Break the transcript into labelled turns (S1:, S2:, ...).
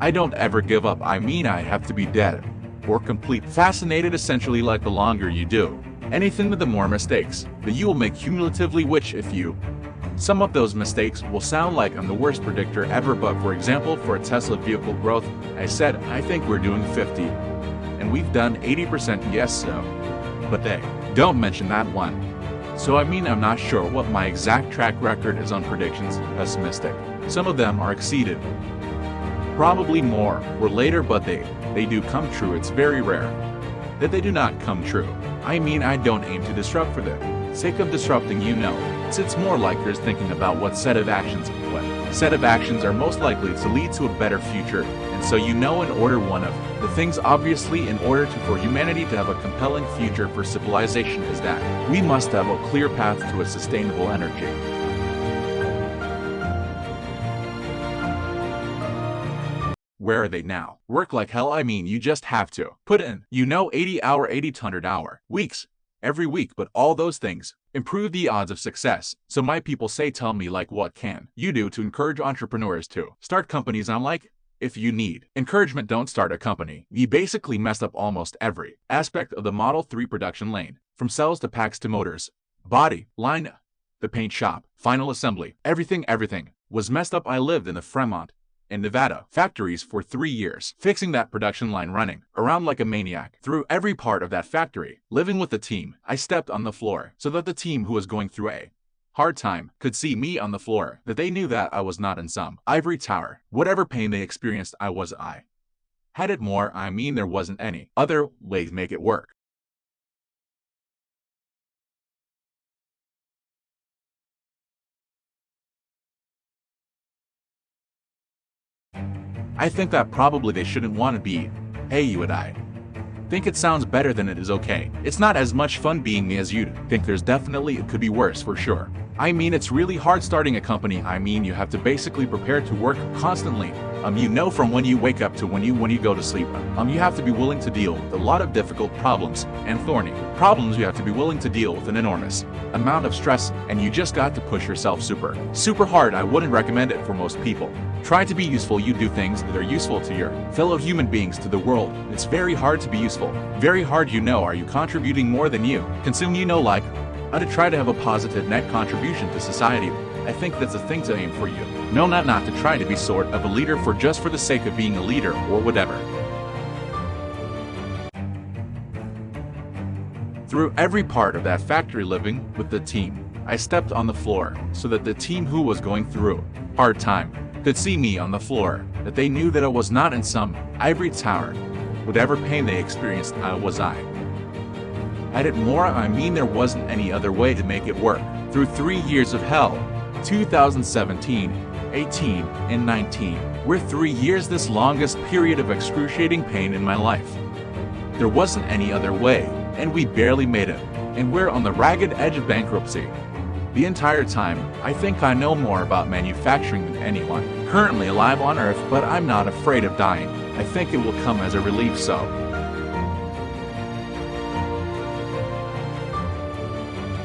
S1: I don't ever give up. I mean, I have to be dead or complete fascinated, essentially, like the longer you do anything, the more mistakes that you will make cumulatively, which if you some of those mistakes will sound like I'm the worst predictor ever, but for example, for a Tesla vehicle growth, I said, I think we're doing 50 and we've done 80%. Yes, so, but they don't mention that one. So I mean, I'm not sure what my exact track record is on predictions. Pessimistic. Some of them are exceeded, probably more or later, but they do come true. It's very rare that they do not come true. I mean, I don't aim to disrupt for the sake of disrupting, It's more like you're thinking about what set of actions are most likely to lead to a better future. And so in order, one of the things obviously in order for humanity to have a compelling future for civilization is that we must have a clear path to a sustainable energy. Where are they now? Work like hell. I mean, you just have to put in, 80-hour, 80-100-hour weeks every week, but all those things improve the odds of success. So my people say, tell me, like, what can you do to encourage entrepreneurs to start companies? I'm like, if you need encouragement, don't start a company. We basically messed up almost every aspect of the Model 3 production lane, from cells to packs to motors, body, line, the paint shop, final assembly, everything was messed up. I lived in the Fremont in Nevada factories for 3 years, fixing that production line, running around like a maniac through every part of that factory, living with the team. I stepped on the floor so that the team who was going through a hard time could see me on the floor, that they knew that I was not in some ivory tower. Whatever pain they experienced, I had it more. I mean, there wasn't any other way to make it work. I think that probably they shouldn't want to be, hey, you and I think it sounds better than it is. Okay, it's not as much fun being me as you'd think. It could be worse for sure. I mean, it's really hard starting a company. I mean, you have to basically prepare to work constantly. From when you wake up to when you go to sleep. You have to be willing to deal with a lot of difficult problems and thorny problems. You have to be willing to deal with an enormous amount of stress, and you just got to push yourself super hard. I wouldn't recommend it for most people. Try to be useful. You do things that are useful to your fellow human beings, to the world. It's very hard to be useful. Very hard. Are you contributing more than you consume? Like, how to try to have a positive net contribution to society. I think that's a thing to aim for. No, not to try to be sort of a leader for the sake of being a leader or whatever. Through every part of that factory, living with the team, I stepped on the floor so that the team who was going through hard time could see me on the floor, that they knew that I was not in some ivory tower. Whatever pain they experienced, I had it more. I mean, there wasn't any other way to make it work. Through 3 years of hell, 2017, 18, and 19 were 3 years, this longest period of excruciating pain in my life. There wasn't any other way, and we barely made it, and we're on the ragged edge of bankruptcy. The entire time, I think I know more about manufacturing than anyone currently alive on Earth, but I'm not afraid of dying. I think it will come as a relief. So